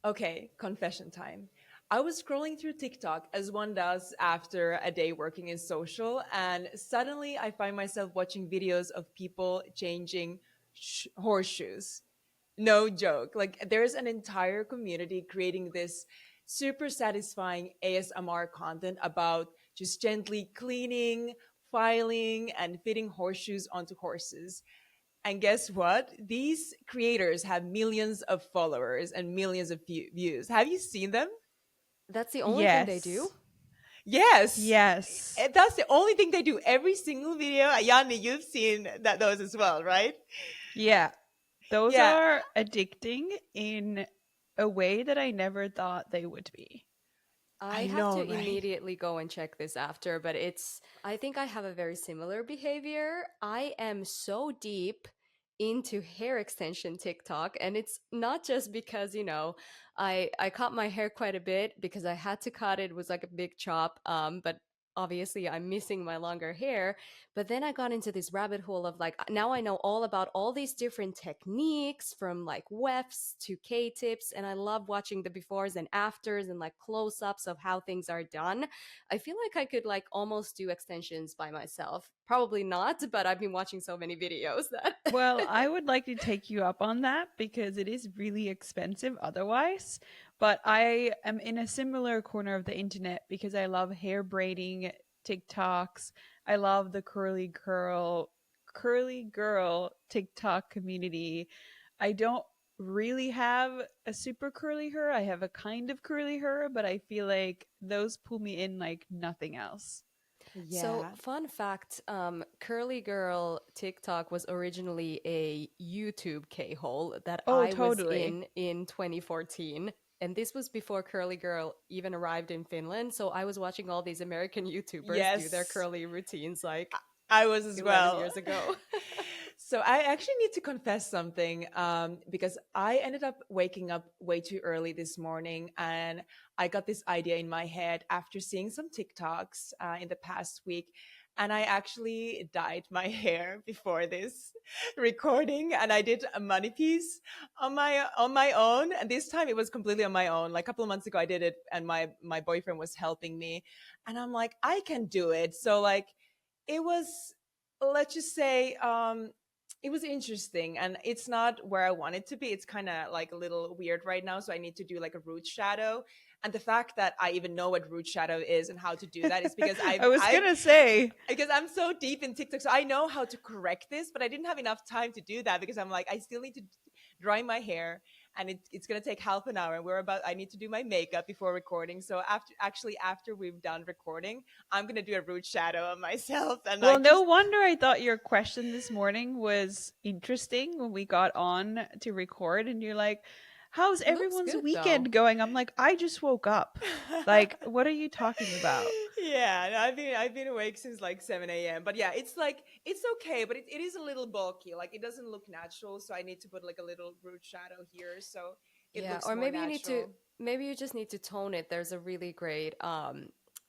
Okay, confession time. I was scrolling through TikTok as one does after a day working in social, and suddenly I find myself watching videos of people changing horseshoes. No joke. Like, there's an entire community creating this super satisfying ASMR content about just gently cleaning, filing, and fitting horseshoes onto horses. And guess what? These creators have millions of followers and millions of views. Have you seen them? That's the only thing they do? Yes. Yes. Yes. That's the only thing they do. Every single video. Yanni, you've seen those as well, right? Yeah. Those Yeah, are addicting in a way that I never thought they would be. I I have know, to right? immediately go and check this after, but I think I have a very similar behavior. I am so deep into hair extension TikTok, and it's not just because, I cut my hair quite a bit because I had to cut it. It was like a big chop. But obviously I'm missing my longer hair. But then I got into this rabbit hole of like, now I know all about all these different techniques from like wefts to K-tips. And I love watching the befores and afters and like close ups of how things are done. I feel like I could like almost do extensions by myself. Probably not, but I've been watching so many videos that. Well, I would like to take you up on that because it is really expensive otherwise. But I am in a similar corner of the internet because I love hair braiding TikToks. I love the curly girl TikTok community. I don't really have a super curly hair. I have a kind of curly hair, but I feel like those pull me in like nothing else. So, Yeah. fun fact, Curly Girl TikTok was originally a YouTube K-hole that Oh, I was totally. in 2014. And this was before Curly Girl even arrived in Finland. So I was watching all these American YouTubers do their Yes, curly routines like I was as 11 well. years ago. So I actually need to confess something because I ended up waking up way too early this morning, and I got this idea in my head after seeing some TikToks in the past week. And I actually dyed my hair before this recording, and I did a money piece on my own. And this time it was completely on my own. Like a couple of months ago, I did it, and my boyfriend was helping me, and I'm like, I can do it. So like, it was, let's just say, it was interesting, and it's not where I want it to be. It's kind of like a little weird right now, so I need to do like a root shadow. And the fact that I even know what root shadow is and how to do that is because I was I've gonna say, because I'm so deep in TikTok, so I know how to correct this, but I didn't have enough time to do that because I'm like, I still need to dry my hair, and it's gonna take half an hour. And I need to do my makeup before recording. So after we've done recording, I'm gonna do a root shadow on myself, and well, like no just wonder I thought your question this morning was interesting when we got on to record, and you're like, how's It looks everyone's good though. weekend going? I'm like, I just woke up. Like, what are you talking about? yeah, no, I've been awake since like 7 a.m. But yeah, it's like it's okay, but it is a little bulky. Like it doesn't look natural, so I need to put like a little root shadow here so it Yeah, looks or more natural. maybe you just need to tone it. There's a really great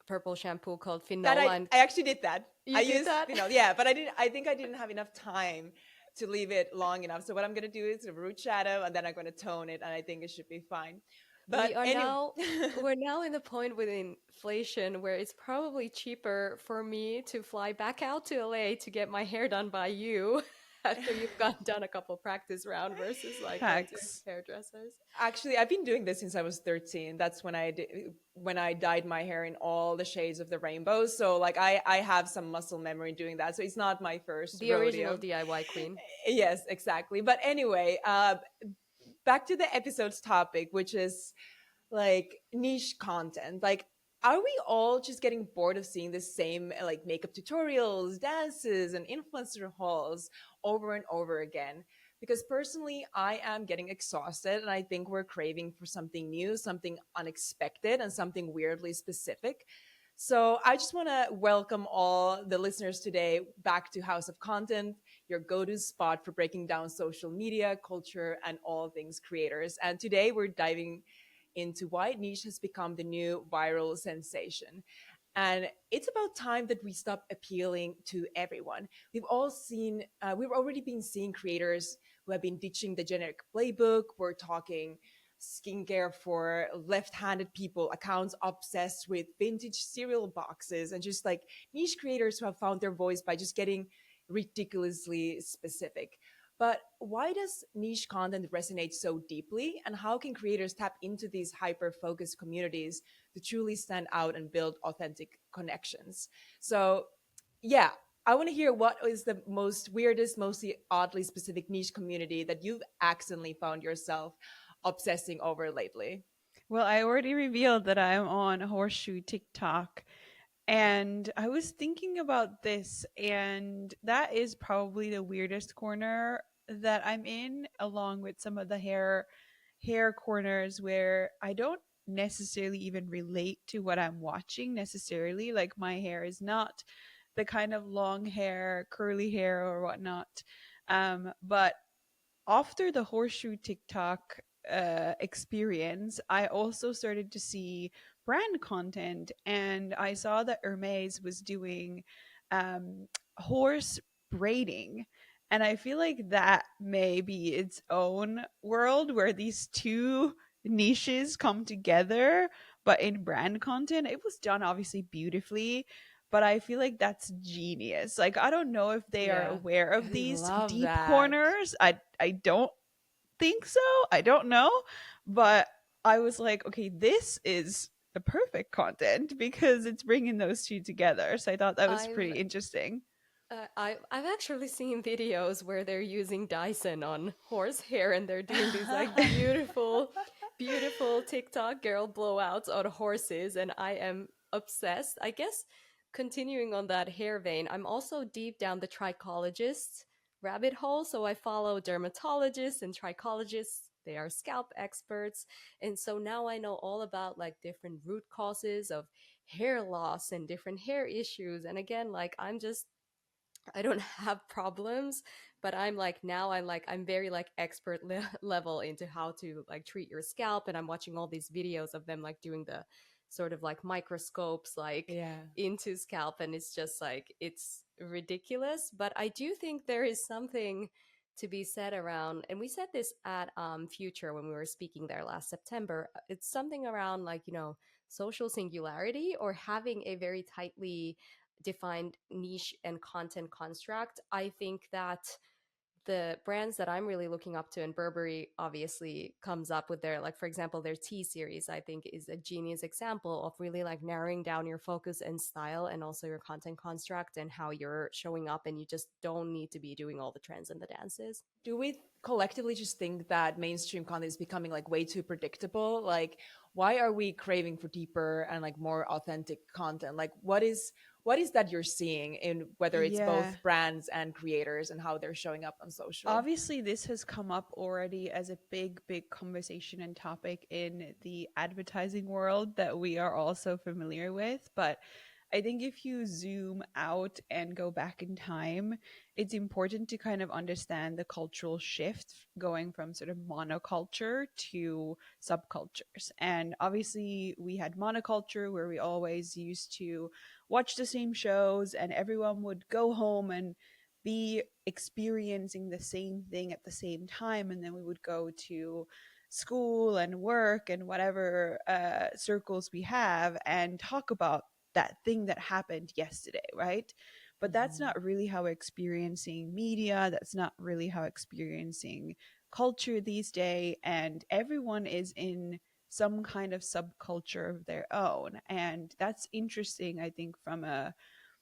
purple shampoo called That I Finola, and I actually did that. I you did used that? yeah, but I think I didn't have enough time to leave it long enough. So what I'm gonna do is a root shadow, and then I'm gonna tone it, and I think it should be fine. We But are anyway, now we're now in the point with inflation where it's probably cheaper for me to fly back out to LA to get my hair done by you after you've done a couple practice round versus like going to Facts. hairdressers. actually, I've been doing this since I was 13. That's when I dyed my hair in all the shades of the rainbow. So like I have some muscle memory doing that. So it's not my first The original rodeo. DIY queen. Yes, exactly. But anyway, back to the episode's topic, which is like niche content. Like, are we all just getting bored of seeing the same like makeup tutorials, dances, and influencer hauls over and over again? Because personally, I am getting exhausted, and I think we're craving for something new, something unexpected, and something weirdly specific. So I just want to welcome all the listeners today back to House of Content, your go-to spot for breaking down social media, culture, and all things creators. And today we're diving into why niche has become the new viral sensation. And it's about time that we stop appealing to everyone. We've already been seeing creators who have been ditching the generic playbook. We're talking skincare for left-handed people, accounts obsessed with vintage cereal boxes, and just like niche creators who have found their voice by just getting ridiculously specific. But why does niche content resonate so deeply, and how can creators tap into these hyper focused communities to truly stand out and build authentic connections? So, yeah, I want to hear what is the most weirdest, mostly oddly specific niche community that you've accidentally found yourself obsessing over lately. Well, I already revealed that I'm on Horseshoe TikTok. And I was thinking about this, and that is probably the weirdest corner that I'm in, along with some of the hair corners where I don't necessarily even relate to what I'm watching necessarily. Like my hair is not the kind of long hair, curly hair or whatnot. But after the Horseshoe TikTok experience, I also started to see brand content, and I saw that Hermes was doing um, horse braiding. And I feel like that may be its own world where these two niches come together, but in brand content. It was done obviously beautifully, but I feel like that's genius. Like I don't know if they are Yeah, aware of I these love deep that. corners. I don't think so. I don't know, but I was like, okay, this is the perfect content because it's bringing those two together. So I thought that was I've pretty interesting. I've actually seen videos where they're using Dyson on horse hair and they're doing these like beautiful, beautiful TikTok girl blowouts on horses, and I am obsessed. I guess continuing on that hair vein, I'm also deep down the trichologist rabbit hole. So I follow dermatologists and trichologists. They are scalp experts. And so now I know all about like different root causes of hair loss and different hair issues. And again, like I don't have problems, but I'm like now I'm very like level into how to like treat your scalp, and I'm watching all these videos of them like doing the sort of like microscopes like Yeah. into scalp, and it's just like it's ridiculous. But I do think there is something to be said around, and we said this at Future when we were speaking there last September. It's something around like, social singularity or having a very tightly defined niche and content construct. I think that the brands that I'm really looking up to, and Burberry obviously comes up with their, like, for example, their T series, I think is a genius example of really like narrowing down your focus and style and also your content construct and how you're showing up. And you just don't need to be doing all the trends and the dances. Do we collectively just think that mainstream content is becoming like way too predictable? Like, why are we craving for deeper and like more authentic content? Like, what is that you're seeing in whether it's Yeah. both brands and creators and how they're showing up on social? Obviously, this has come up already as a big conversation and topic in the advertising world that we are also familiar with. But I think if you zoom out and go back in time, it's important to kind of understand the cultural shift going from sort of monoculture to subcultures. And obviously, we had monoculture where we always used to watch the same shows and everyone would go home and be experiencing the same thing at the same time, and then we would go to school and work and whatever circles we have and talk about that thing that happened yesterday, right? But that's Mhm. not really how we're experiencing media. That's not really how experiencing culture these days. And everyone is in some kind of subculture of their own. And that's interesting, I think, from a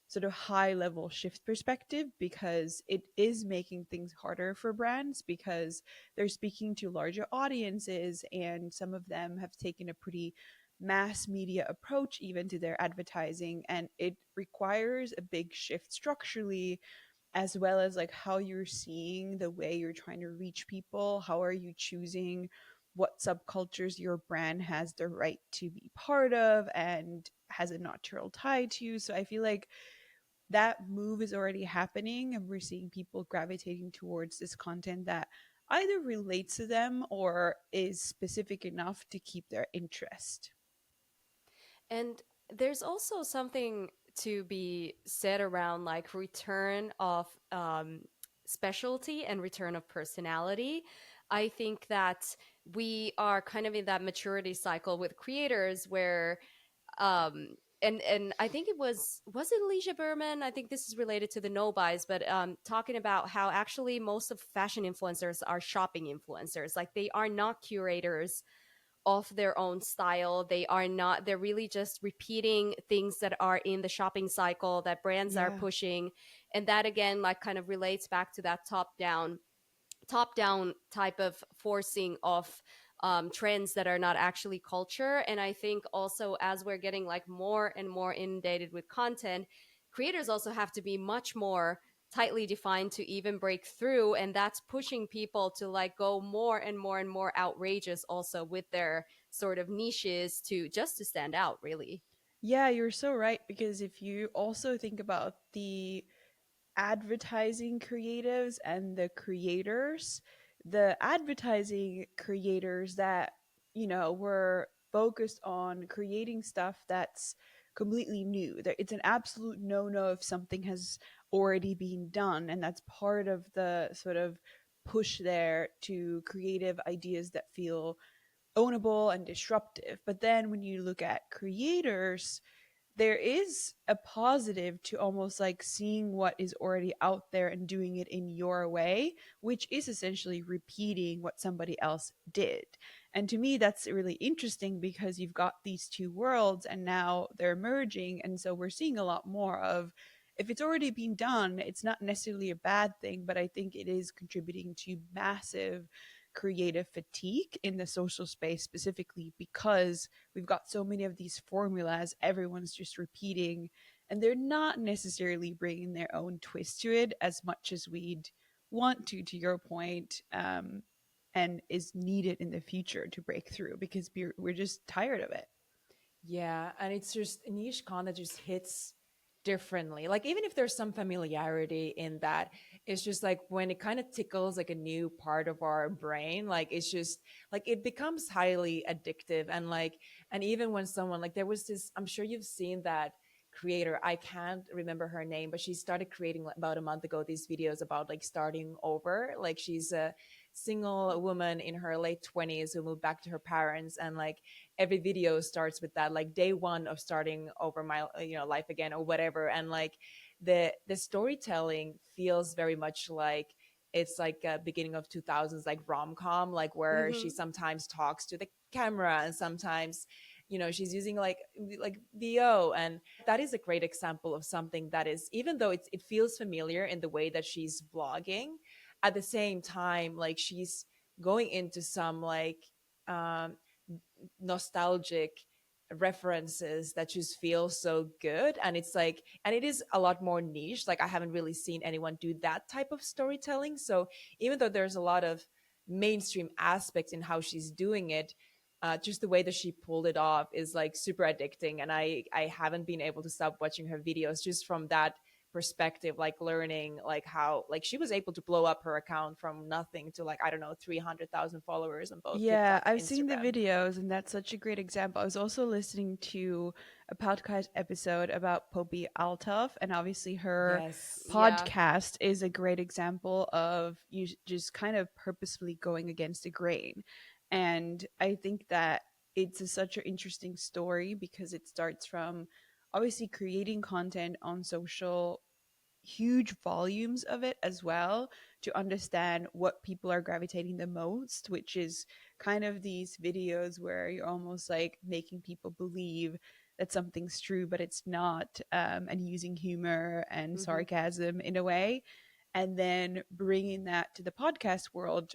sort of high level shift perspective because it is making things harder for brands because they're speaking to larger audiences, and some of them have taken a pretty mass media approach even to their advertising, and it requires a big shift structurally, as well as like how you're seeing the way you're trying to reach people. How are you choosing what subcultures your brand has the right to be part of and has a natural tie to? So I feel like that move is already happening, and we're seeing people gravitating towards this content that either relates to them or is specific enough to keep their interest. And there's also something to be said around like return of specialty and return of personality. I think that we are kind of in that maturity cycle with creators where um and I think was it Alicia Berman? I think this is related to the no buys, but talking about how actually most of fashion influencers are shopping influencers. Like they are not curators of their own style. They are not, they're really just repeating things that are in the shopping cycle that brands are Yeah. pushing. And that again like kind of relates back to that top down type of forcing of trends that are not actually culture. And I think also as we're getting like more and more inundated with content, creators also have to be much more tightly defined to even break through, and that's pushing people to like go more and more and more outrageous also with their sort of niches to just to stand out really. Yeah, you're so right. Because if you also think about the advertising creatives and the creators, the advertising creators that, were focused on creating stuff that's completely new. It's an absolute no no if something has already been done. And that's part of the sort of push there to creative ideas that feel ownable and disruptive. But then when you look at creators, there is a positive to almost like seeing what is already out there and doing it in your way, which is essentially repeating what somebody else did. And to me, that's really interesting because you've got these two worlds and now they're merging. And so we're seeing a lot more of, if it's already been done, it's not necessarily a bad thing, but I think it is contributing to massive creative fatigue in the social space, specifically because we've got so many of these formulas everyone's just repeating, and they're not necessarily bringing their own twist to it as much as we'd want to your point, and is needed in the future to break through because we're just tired of it. Yeah, and it's just niche content just hits differently. Like even if there's some familiarity in that, it's just like when it kind of tickles like a new part of our brain, like it's just like it becomes highly addictive. And like and even when someone like there was this, I'm sure you've seen that creator, I can't remember her name, but she started creating like, about a month ago these videos about like starting over. Like she's a single woman in her late 20s who moved back to her parents, and like every video starts with that, like day one of starting over my life again or whatever. And like the storytelling feels very much like it's like a beginning of 2000s like rom-com, like where she Mm-hmm. sometimes talks to the camera and sometimes she's using like VO. And that is a great example of something that is, even though it feels familiar in the way that she's vlogging, at the same time like she's going into some like um nostalgic references that just feel so good. And it's like, and it is a lot more niche. Like I haven't really seen anyone do that type of storytelling. So even though there's a lot of mainstream aspects in how she's doing it, just the way that she pulled it off is like super addicting. And I haven't been able to stop watching her videos just from that perspective, like learning like how like she was able to blow up her account from nothing to like, I don't know, 300,000 followers on both Yeah, TikTok and I've seen the Instagram. videos, and that's such a great example. I was also listening to a podcast episode about Poppy Altov, and obviously her Yes. Yeah. podcast is a great example of you just kind of purposefully going against the grain. And I think that such an interesting story because it starts from obviously creating content on social, huge volumes of it as well, to understand what people are gravitating the most, which is kind of these videos where you're almost like making people believe that something's true but it's not, and using humor and Mm-hmm. sarcasm in a way, and then bringing that to the podcast world,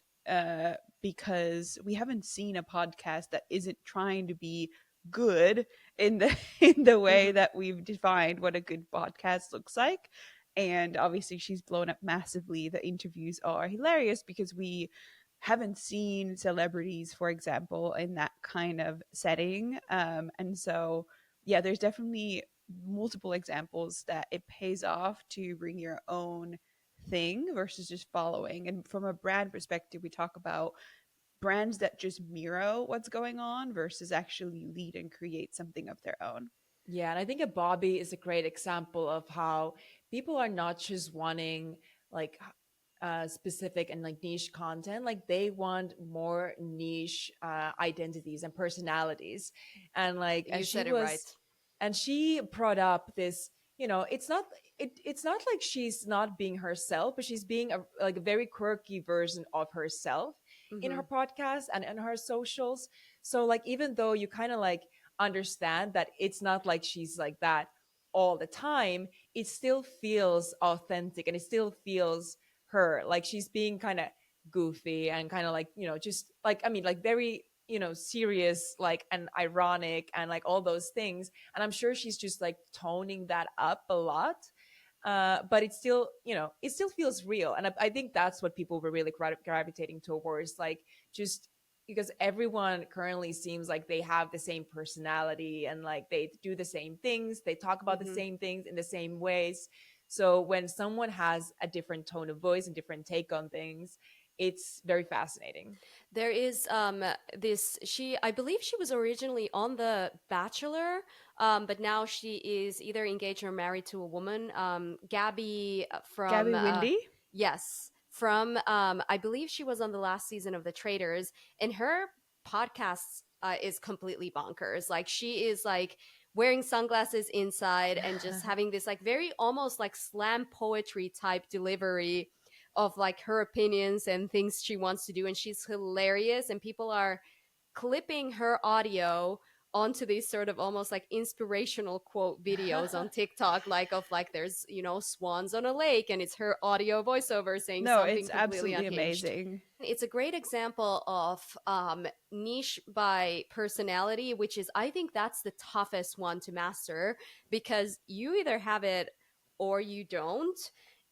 because we haven't seen a podcast that isn't trying to be good in the in the way Mm-hmm. that we've defined what a good podcast looks like. And obviously she's blown up massively. The interviews are hilarious because we haven't seen celebrities, for example, in that kind of setting, and so yeah, there's definitely multiple examples that it pays off to bring your own thing versus just following. And from a brand perspective, we talk about brands that just mirror what's going on versus actually lead and create something of their own. Yeah, and I think a Bobby is a great example of how people are not just wanting like specific and like niche content. Like they want more niche identities and personalities. And like, You said it right. and she brought up this, it's not, it's not like she's not being herself, but she's being like a very quirky version of herself in Hmm. her podcast and in her socials. So like, even though you kind of like understand that it's not like she's like that all the time, it still feels authentic and it still feels her. Like she's being kind of goofy and kind of like, just like, I mean, like very, serious, like, and ironic and like all those things. And I'm sure she's just like toning that up a lot. But it still, it still feels real. And I think that's what people were really gravitating towards. Like, just because everyone currently seems like they have the same personality and like they do the same things, they talk about the Hmm. same things in the same ways. So when someone has a different tone of voice and different take on things, it's very fascinating. There is this she I believe she was originally on The Bachelor, but now she is either engaged or married to a woman. Gabby from Gabby Windy? yes, from I believe she was on the last season of The Traitors, and her podcast is completely bonkers. Like she is like wearing sunglasses inside and just having this like very almost like slam poetry type delivery of like her opinions and things she wants to do, and she's hilarious, and people are clipping her audio onto these sort of almost like inspirational quote videos on TikTok, like of like there's swans on a lake and it's her audio voiceover saying No, something it's completely absolutely unhinged. amazing. It's a great example of niche by personality, which is, I think that's the toughest one to master, because you either have it or you don't.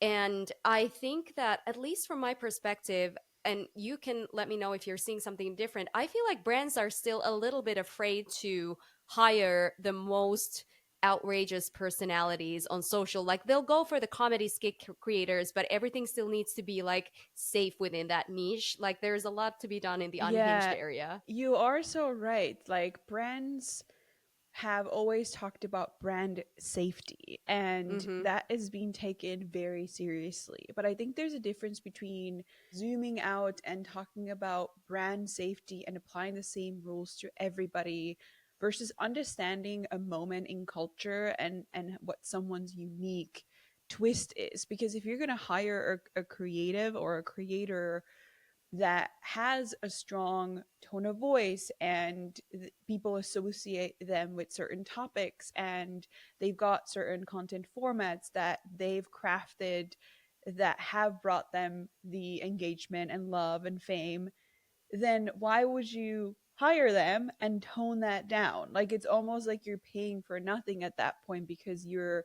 And I think that, at least from my perspective, and you can let me know if you're seeing something different, I feel like brands are still a little bit afraid to hire the most outrageous personalities on social. Like they'll go for the comedy skit creators, but everything still needs to be like safe within that niche. Like there's a lot to be done in the unhinged Yeah, area. you are so right. Like brands have always talked about brand safety, and Mm-hmm. that is being taken very seriously. But I think there's a difference between zooming out and talking about brand safety and applying the same rules to everybody versus understanding a moment in culture and what someone's unique twist is. Because if you're going to hire a creative or a creator that has a strong tone of voice and people associate them with certain topics, and they've got certain content formats that they've crafted that have brought them the engagement and love and fame, then why would you hire them and tone that down? Like it's almost like you're paying for nothing at that point, because you're,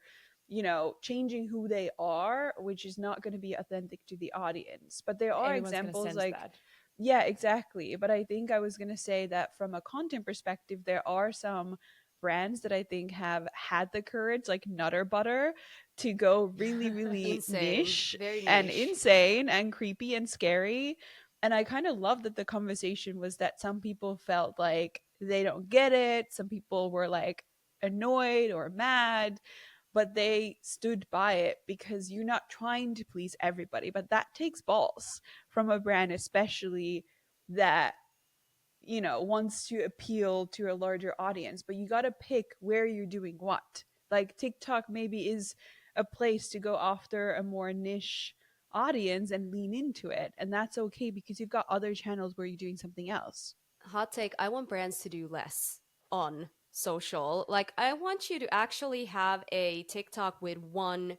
changing who they are, which is not going to be authentic to the audience. But there are Everyone's gonna examples sense like, that. yeah, exactly. But I think I was going to say that from a content perspective, there are some brands that I think have had the courage, like Nutter Butter, to go really, really Insane, niche very and niche. insane and creepy and scary. And I kind of love that the conversation was that some people felt like they don't get it. Some people were like annoyed or mad, but they stood by it because you're not trying to please everybody. But that takes balls from a brand, especially that, wants to appeal to a larger audience. But you got to pick where you're doing what. Like TikTok maybe is a place to go after a more niche audience and lean into it. And that's okay because you've got other channels where you're doing something else. Hot take, I want brands to do less on social. Like I want you to actually have a TikTok with one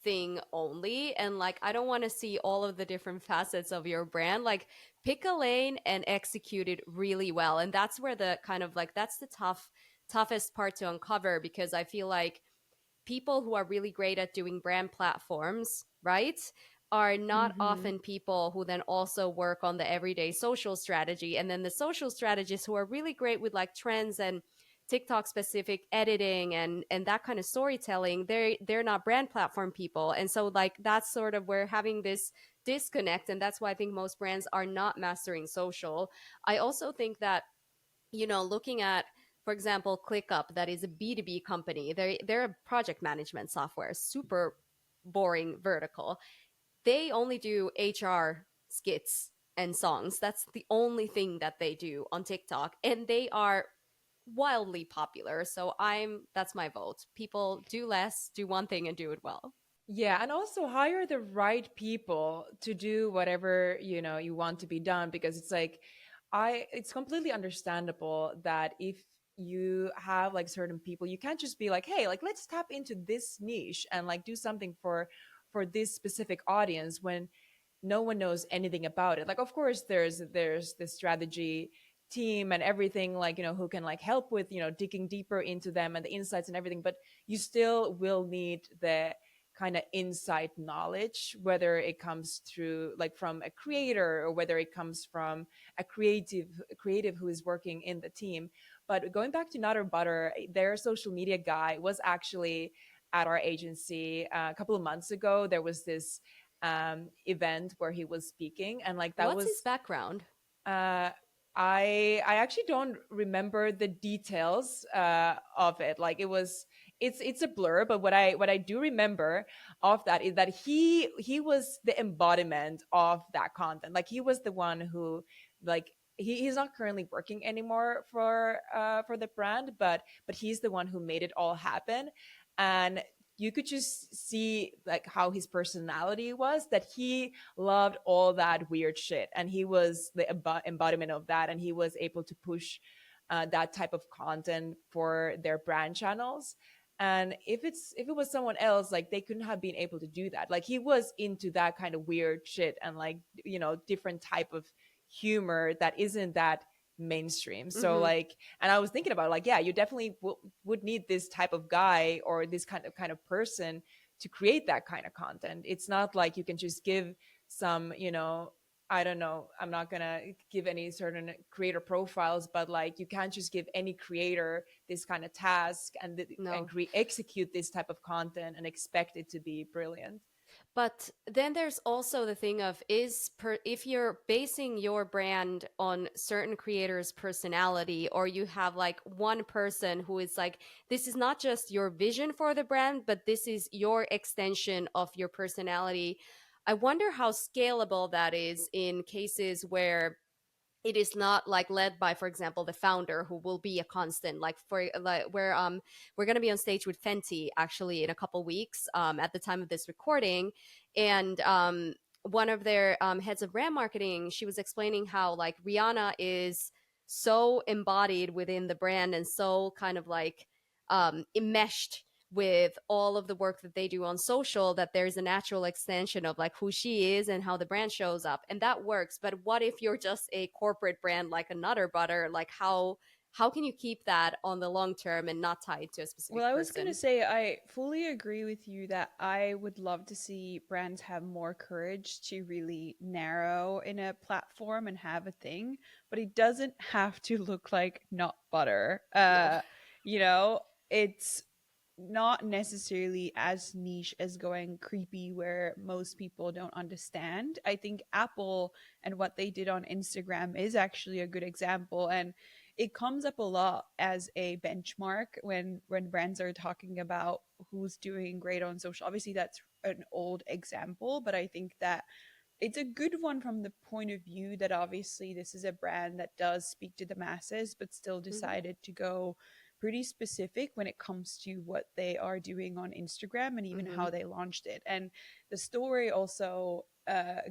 thing only, and like I don't want to see all of the different facets of your brand. Like pick a lane and execute it really well. And that's where the kind of like that's the toughest part to uncover, because I feel like people who are really great at doing brand platforms, right, are not Mm-hmm. often people who then also work on the everyday social strategy. And then the social strategists who are really great with like trends and TikTok specific editing and that kind of storytelling, they're not brand platform people. And so like that's sort of where having this disconnect, and that's why I think most brands are not mastering social. I also think that, looking at, for example, ClickUp, that is a B2B company. They're a project management software, super boring vertical. they only do HR skits and songs. That's the only thing that they do on TikTok, and they are wildly popular. So that's my vote. People do less, do one thing and do it well. Yeah, and also hire the right people to do whatever, you know, you want to be done, because it's like it's completely understandable that if you have like certain people, you can't just be like, "Hey, like let's tap into this niche and like do something for this specific audience," when no one knows anything about it. Like of course there's this strategy team and everything, like, you know, who can like help with, you know, digging deeper into them and the insights and everything, but you still will need the kind of inside knowledge, whether it comes through like from a creator or whether it comes from a creative who is working in the team. But going back to Nutter Butter, their social media guy was actually at our agency a couple of months ago. There was this event where he was speaking, and like that What's his was background? uh I actually don't remember the details of it. Like it was, it's a blur, but what I do remember of that is that he was the embodiment of that content. Like he was the one who, like, he's not currently working anymore for the brand, but he's the one who made it all happen. And you could just see like how his personality was, that he loved all that weird shit, and he was the embodiment of that, and he was able to push that type of content for their brand channels. And if it was someone else, like they couldn't have been able to do that. Like he was into that kind of weird shit and like, you know, different type of humor that isn't that mainstream. So Mm-hmm. like, and I was thinking about like, yeah, you definitely would need this type of guy or this kind of person to create that kind of content. It's not like you can just give some, you know, I don't know, I'm not gonna give any certain creator profiles, but like you can't just give any creator this kind of task and No. execute this type of content and expect it to be brilliant. But then there's also the thing of if you're basing your brand on certain creators' personality, or you have like one person who is like, this is not just your vision for the brand, but this is your extension of your personality. I wonder how scalable that is in cases where it is not like led by, for example, the founder, who will be a constant, like for like where we're going to be on stage with Fenty actually in a couple weeks at the time of this recording. And one of their heads of brand marketing, she was explaining how like Rihanna is so embodied within the brand and so kind of like enmeshed with all of the work that they do on social, that there's a natural extension of like who she is and how the brand shows up, and that works. But what if you're just a corporate brand like a Nutter Butter? Like how can you keep that on the long term and not tied to a Well, specific I was going to person? say, I fully agree with you that I would love to see brands have more courage to really narrow in a platform and have a thing, but it doesn't have to look like not butter. No. You know, it's not necessarily as niche as going creepy where most people don't understand. I think Apple and what they did on Instagram is actually a good example, and it comes up a lot as a benchmark when brands are talking about who's doing great on social. Obviously that's an old example, but I think that it's a good one from the point of view that obviously this is a brand that does speak to the masses, but still Hmm. decided to go pretty specific when it comes to what they are doing on Instagram and even Hmm. how they launched it. And the story also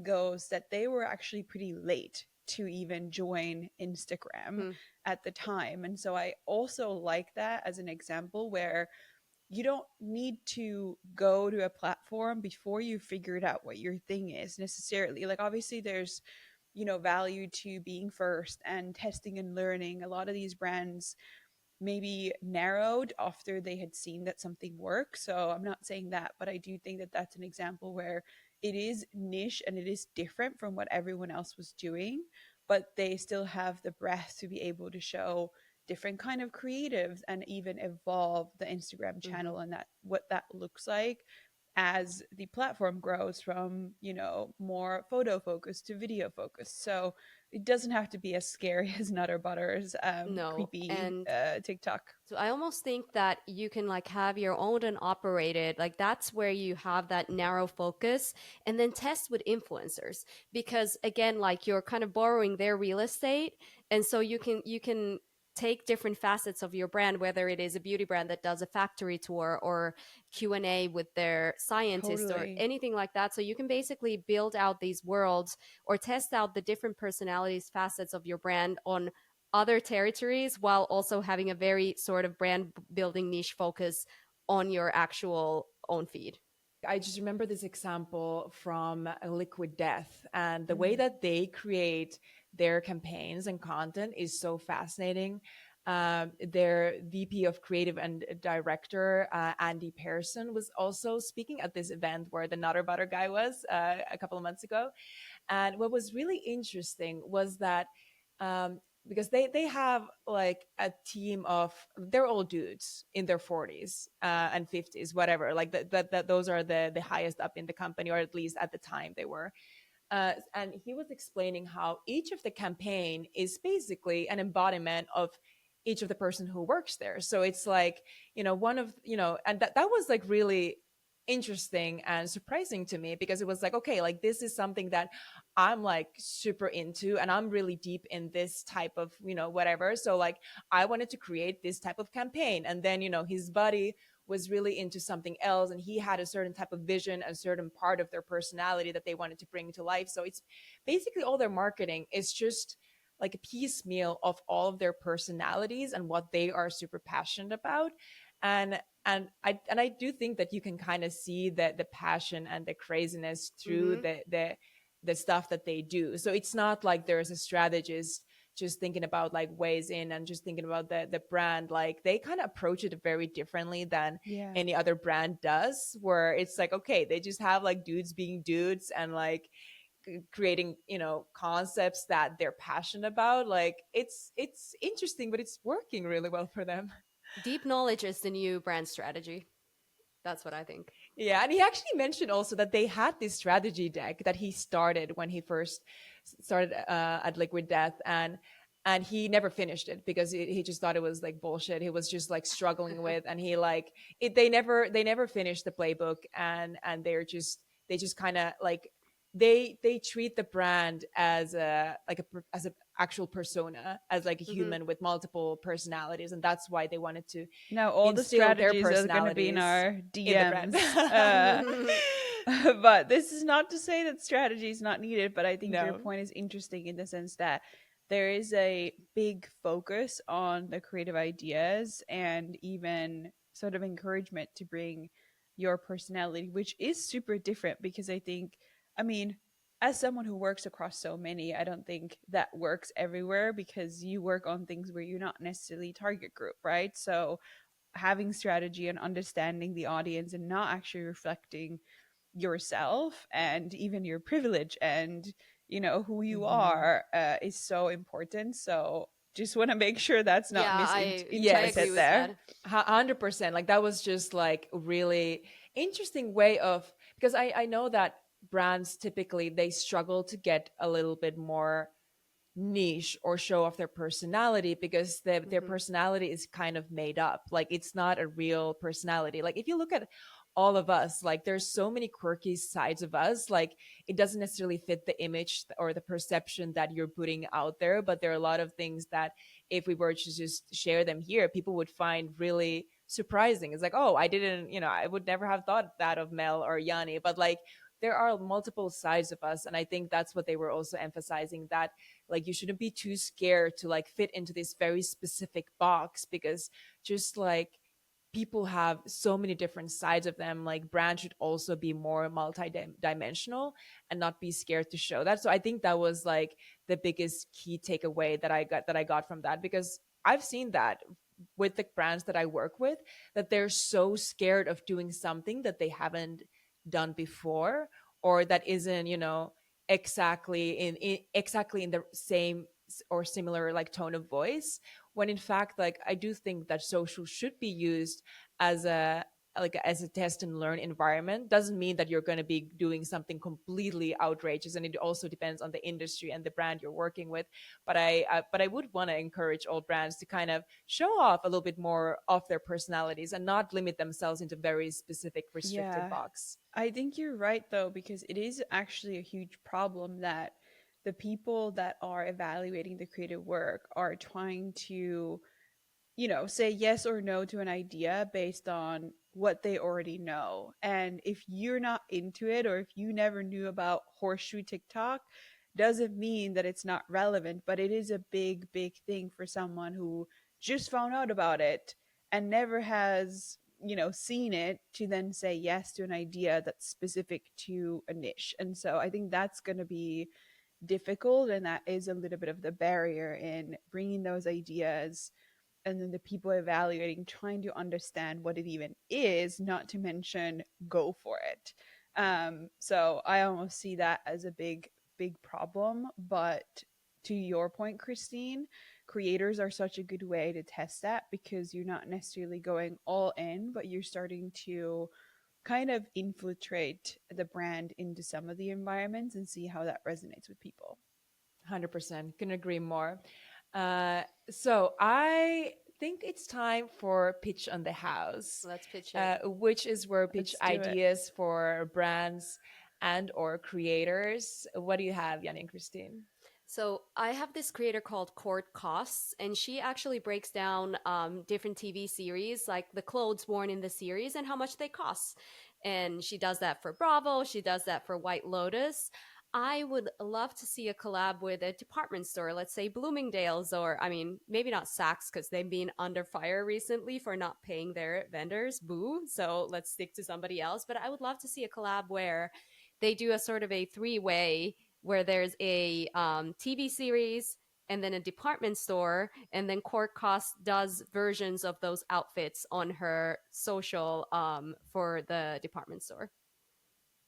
goes that they were actually pretty late to even join Instagram Hmm. at the time. And so I also like that as an example where you don't need to go to a platform before you figured out what your thing is necessarily. Like obviously there's, you know, value to being first and testing and learning. A lot of these brands maybe narrowed after they had seen that something works. So I'm not saying that, but I do think that that's an example where it is niche and it is different from what everyone else was doing, but they still have the breath to be able to show different kind of creatives and even evolve the Instagram Hmm. channel and that what that looks like. as the platform grows from, more photo focus to video focus. So it doesn't have to be as scary as Nutter Butter's No. creepy And TikTok. so I almost think that you can like have your owned and operated, like that's where you have that narrow focus and then test with influencers because again like you're kind of borrowing their real estate and so you can take different facets of your brand whether it is a beauty brand that does a factory tour or Q&A with their scientist or Totally. anything like that so you can basically build out these worlds or test out the different personalities facets of your brand on other territories while also having a very sort of brand building niche focus on your actual own feed. I just remember this example from Liquid Death, and the way Mhm. that they create their campaigns and content is so fascinating. Their VP of Creative and Director, Andy Pearson, was also speaking at this event where the Nutter Butter guy was a couple of months ago. And what was really interesting was that because they have like a team of they're all dudes in their 40s and 50s, whatever. Like that those are the highest up in the company, or at least at the time they were. And he was explaining how each of the campaign is basically an embodiment of each of the person who works there. So it's like, one of, and that was like really interesting and surprising to me because it was like, okay, like this is something that I'm like super into and I'm really deep in this type of, whatever. So like I wanted to create this type of campaign. And then, his buddy was really into something else and he had a certain type of vision, a certain part of their personality that they wanted to bring to life. So it's basically all their marketing is just like a piecemeal of all of their personalities and what they are super passionate about. And I do think that you can kind of see the passion and the craziness through Mm-hmm. the stuff that they do. So it's not like there's a strategist just thinking about like ways in and just thinking about the brand. Like they kind of approach it very differently than Yeah. any other brand does, where it's like, okay, they just have like dudes being dudes and like creating, concepts that they're passionate about. Like it's interesting, but it's working really well for them. Deep knowledge is the new brand strategy. That's what I think. Yeah, and he actually mentioned also that they had this strategy deck that he started when he first started at Liquid Death, and he never finished it because he just thought it was like bullshit. He was just like struggling with, and he like it. They never finished the playbook, and they just kind of like they treat the brand as a like a as a actual persona, as like a Mm-hmm. human with multiple personalities, and that's why they wanted to Now all the instill their strategies are going to be in personalities our in the brand. DMs. But this is not to say that strategy is not needed, but I think your No. point is interesting in the sense that there is a big focus on the creative ideas and even sort of encouragement to bring your personality, which is super different because I think, I mean, as someone who works across so many, I don't think that works everywhere because you work on things where you're not necessarily target group, right? So having strategy and understanding the audience and not actually reflecting yourself and even your privilege and who you Hmm. are is so important. So just want to make sure that's not Yeah, I misinterpreted agree Yes, with there. that. 100%. Like that was just like a really interesting way of, because I know that brands typically they struggle to get a little bit more niche or show off their personality because their Mm-hmm. personality is kind of made up. Like it's not a real personality. Like if you look at all of us, like there's so many quirky sides of us. Like it doesn't necessarily fit the image or the perception that you're putting out there, but there are a lot of things that if we were to just share them here, people would find really surprising. It's like, oh, I didn't, I would never have thought that of Mel or Yanni, but like there are multiple sides of us. And I think that's what they were also emphasizing, that like you shouldn't be too scared to like fit into this very specific box, because just like people have so many different sides of them. Like brand should also be more multi-dimensional and not be scared to show that. So I think that was like the biggest key takeaway that I got from that, because I've seen that with the brands that I work with, that they're so scared of doing something that they haven't done before, or that isn't, exactly in the same or similar like tone of voice, when in fact, like I do think that social should be used as a like as a test and learn environment, doesn't mean that you're going to be doing something completely outrageous. And it also depends on the industry and the brand you're working with. But I would want to encourage all brands to kind of show off a little bit more of their personalities and not limit themselves into very specific restricted Yeah. box. I think you're right though, because it is actually a huge problem that the people that are evaluating the creative work are trying to, say yes or no to an idea based on what they already know. And if you're not into it, or if you never knew about horseshoe TikTok, doesn't mean that it's not relevant, but it is a big, big thing for someone who just found out about it and never has, seen it, to then say yes to an idea that's specific to a niche. And so I think that's going to be difficult, and that is a little bit of the barrier in bringing those ideas, and then the people evaluating trying to understand what it even is, not to mention go for it. So I almost see that as a big, big problem. But to your point, Christine, creators are such a good way to test that, because you're not necessarily going all in, but you're starting to kind of infiltrate the brand into some of the environments and see how that resonates with people. 100%. Can agree more. Uh, so I think it's time for Pitch on the House, Let's pitch it. which is where we pitch Let's do it. ideas for brands and or creators. What do you have, Yanni and Christine? So I have this creator called Court Costs, and she actually breaks down different TV series, like the clothes worn in the series and how much they cost. And she does that for Bravo. She does that for White Lotus. I would love to see a collab with a department store, let's say Bloomingdale's, or I mean, maybe not Saks because they've been under fire recently for not paying their vendors. Boo. So let's stick to somebody else. But I would love to see a collab where they do a sort of a three-way, where there's a TV series and then a department store, and then Court Cost does versions of those outfits on her social for the department store.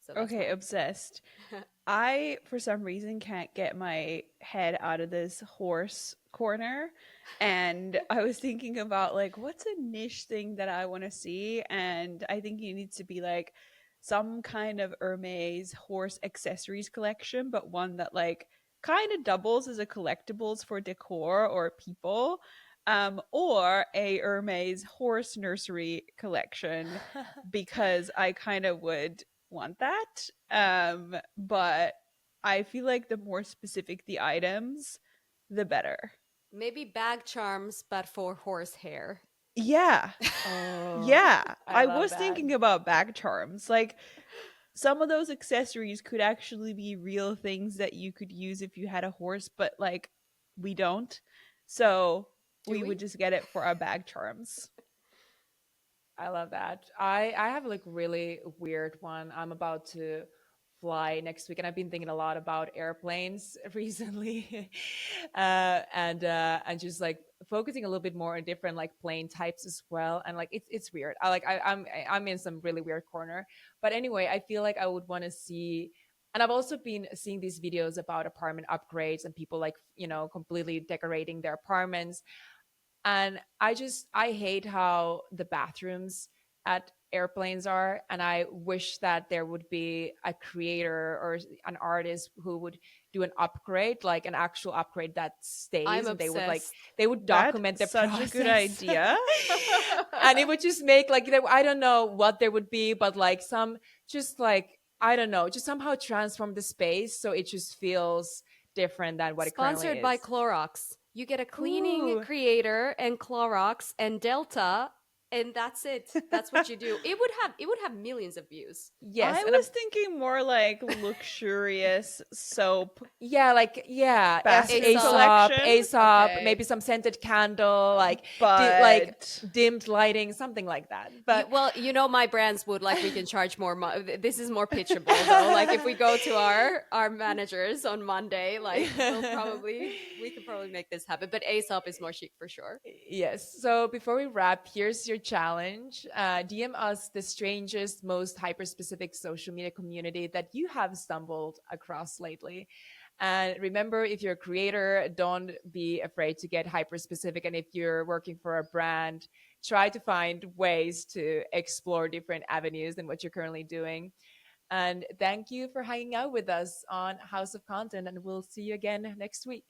So that's Okay, my obsessed. I, for some reason, can't get my head out of this horse corner. And I was thinking about, like, what's a niche thing that I want to see? And I think it needs to be like some kind of Hermes horse accessories collection, but one that, like, kind of doubles as a collectibles for decor or people. Or a Hermes horse nursery collection, because I kind of would want that. But I feel like the more specific the items, the better. maybe bag charms, but for horse hair. Yeah. Oh, Yeah. I I love was that. thinking about bag charms. Like, some of those accessories could actually be real things that you could use if you had a horse, but like we don't. So Do we we? would just get it for our bag charms. I love that. I have like really weird one. I'm about to fly next week, and I've been thinking a lot about airplanes recently, and just like focusing a little bit more on different like plane types as well. And like it's weird. I'm in some really weird corner. But anyway, I feel like I would want to see. And I've also been seeing these videos about apartment upgrades and people like, completely decorating their apartments. And I hate how the bathrooms at airplanes are, and I wish that there would be a creator or an artist who would do an upgrade, like an actual upgrade that I'm stays, and obsessed. they would That's document the such a good process. idea. And it would just make like, I don't know what there would be, but like some, just like, I don't know, just somehow transform the space so it just feels different than what it currently Sponsored by is. Clorox. You get a cleaning Ooh. creator and Clorox and Delta, and that's it. That's what you do. It would have millions of views. Yes, I and was thinking more like luxurious soap yeah, like yeah, bathroom Aesop. collection. Aesop, Okay. maybe some scented candle, like like But dimmed lighting, something like that. You, But well, my brands would like we can charge more. This is more pitchable though. Like if we go to our managers on Monday, like we could probably make this happen. But Aesop is more chic for sure. yes. So before we wrap, here's your challenge. DM us the strangest, most hyper-specific social media community that you have stumbled across lately. And remember, if you're a creator, don't be afraid to get hyper-specific. And if you're working for a brand, try to find ways to explore different avenues than what you're currently doing. And thank you for hanging out with us on House of Content, and we'll see you again next week.